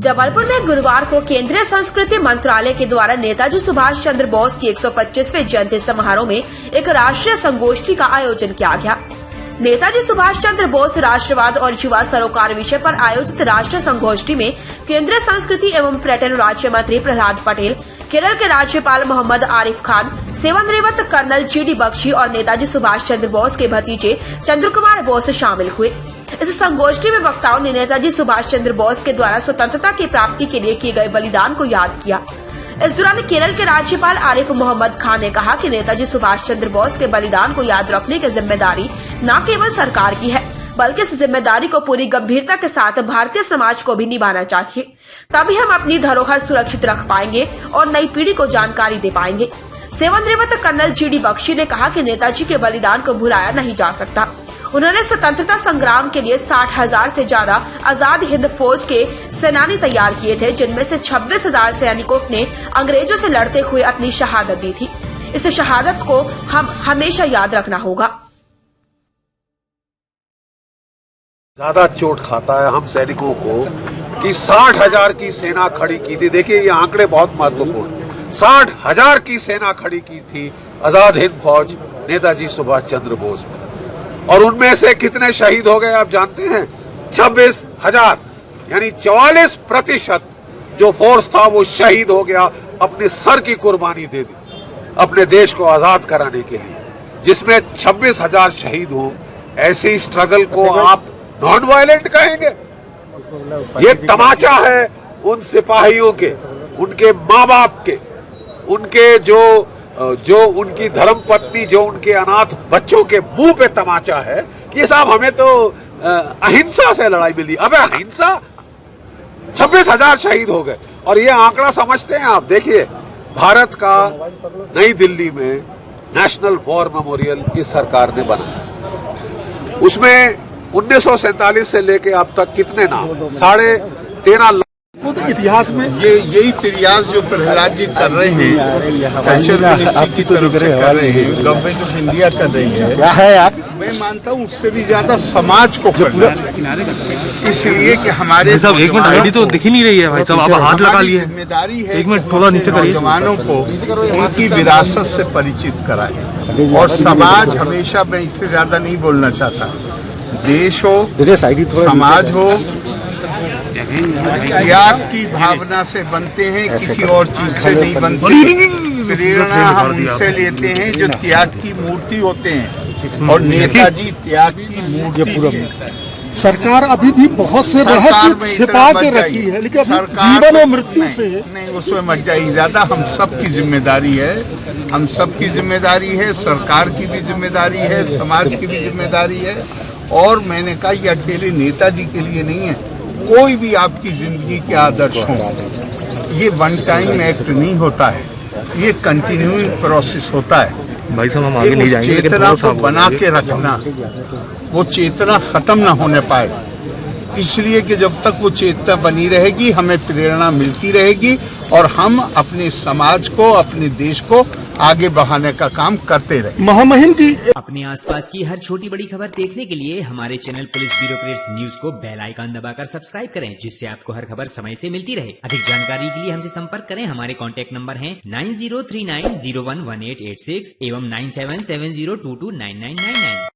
जबलपुर में गुरुवार को केंद्रीय संस्कृति मंत्रालय के द्वारा नेताजी सुभाष चंद्र बोस की 125वें जयंती समारोह में एक राष्ट्रीय संगोष्ठी का आयोजन किया गया। नेताजी सुभाष चंद्र बोस राष्ट्रवाद और युवा सरोकार विषय पर आयोजित राष्ट्रीय संगोष्ठी में केंद्रीय संस्कृति एवं पर्यटन राज्य मंत्री प्रहलाद पटेल, केरल के राज्यपाल मोहम्मद आरिफ खान, सेवानिवृत्त कर्नल जी.डी. बख्शी और नेताजी सुभाष चंद्र बोस के भतीजे चंद्र कुमार बोस शामिल हुए। इस संगोष्ठी में वक्ताओं ने नेताजी सुभाष चंद्र बोस के द्वारा स्वतंत्रता की प्राप्ति के लिए किए गए बलिदान को याद किया। इस दौरान केरल के राज्यपाल आरिफ मोहम्मद खान ने कहा कि नेताजी सुभाष चंद्र बोस के बलिदान को याद रखने की जिम्मेदारी न केवल सरकार की है, बल्कि इस जिम्मेदारी को पूरी गंभीरता के साथ भारतीय समाज को भी निभाना चाहिए। तभी हम अपनी धरोहर सुरक्षित रख पाएंगे और नई पीढ़ी को जानकारी दे पाएंगे। सेवानिवृत्त कर्नल जी.डी. बख्शी ने कहा कि नेताजी के बलिदान को भुलाया नहीं जा सकता। उन्होंने स्वतंत्रता संग्राम के लिए 60,000 से ज्यादा आजाद हिंद फौज के सेनानी तैयार किए थे, जिनमें से 26,000 सैनिकों ने अंग्रेजों से लड़ते हुए अपनी शहादत दी थी। इस शहादत को हम हमेशा याद रखना होगा। ज्यादा चोट खाता है हम सैनिकों को कि 60,000 की सेना खड़ी की थी। देखिए ये आंकड़े बहुत महत्वपूर्ण। 60,000 की सेना खड़ी की थी आजाद हिंद फौज नेताजी सुभाष चंद्र बोस में, और उनमें से कितने शहीद हो गए आप जानते हैं? 26,000, यानी 44% जो फोर्स था वो शहीद हो गया, अपने सर की कुर्बानी दे दी अपने देश को आजाद कराने के लिए। जिसमें 26,000 शहीद हो, ऐसी स्ट्रगल को आप नॉन वायलेंट कहेंगे? ये तमाचा है उन सिपाहियों के, उनके माँ बाप के, उनके जो उनकी धर्मपत्नी, जो उनके अनाथ बच्चों के मुंह पे तमाचा है कि साहब हमें तो अहिंसा से लड़ाई मिली। अबे अहिंसा, 26,000 शहीद हो गए। और ये आंकड़ा समझते हैं आप? देखिए भारत का नई दिल्ली में नेशनल वॉर मेमोरियल इस सरकार ने बनाया। उसमें 1947 से लेके अब तक कितने नाम? 13.5 लाख। खुद इतिहास में यही प्रयास जो प्रहलाद जी कर रहे हैं, कल्चर मिनिस्ट्री की तरफ से कर रहे हैं, गवर्नमेंट ऑफ इंडिया कर रही है, क्या है आप? मैं मानता हूँ उससे भी ज्यादा समाज को करना, इसलिए कि हमारे साहब एक मिनट, आईडी तो दिख ही नहीं रही है भाई साहब, आप हाथ लगा लिए। जिम्मेदारी है एक मिनट थोड़ा नीचे करिए। नौजवानों को उनकी विरासत से परिचित कराएं, और समाज हमेशा, मैं इससे ज्यादा नहीं बोलना चाहता, देश हो, समाज हो, त्याग की भावना से बनते हैं, किसी और चीज से नहीं बनते। प्रेरणा हम उनसे लेते हैं जो त्याग की मूर्ति होते हैं, और नेताजी त्याग की मूर्ति है। सरकार अभी भी बहुत से रहस्य छिपा के रखी है, लेकिन जीवन और मृत्यु से नहीं, उसमें मत जाइए ज्यादा। हम सबकी जिम्मेदारी है, हम सबकी जिम्मेदारी है, सरकार की भी जिम्मेदारी है, समाज की भी जिम्मेदारी है। और मैंने कहा ये अकेले नेताजी के लिए नहीं है, कोई भी आपकी जिंदगी के आदर्श हो, ये वन टाइम एक्ट नहीं होता है, ये कंटिन्यूइंग प्रोसेस होता है। भाई साहब हम आगे नहीं जाएंगे, चेतना को बना के रखना, वो चेतना खत्म ना होने पाए, इसलिए कि जब तक वो चेतना बनी रहेगी हमें प्रेरणा मिलती रहेगी, और हम अपने समाज को, अपने देश को आगे बढ़ाने का काम करते रहे। महामहिम जी, अपने आसपास की हर छोटी बड़ी खबर देखने के लिए हमारे channel police bureau creates news को बेल आइकन दबाकर सब्सक्राइब करें, जिससे आपको हर खबर समय से मिलती रहे। अधिक जानकारी के लिए हमसे संपर्क करें। हमारे कॉन्टैक्ट नंबर हैं 9039011886 एवं 9770229999।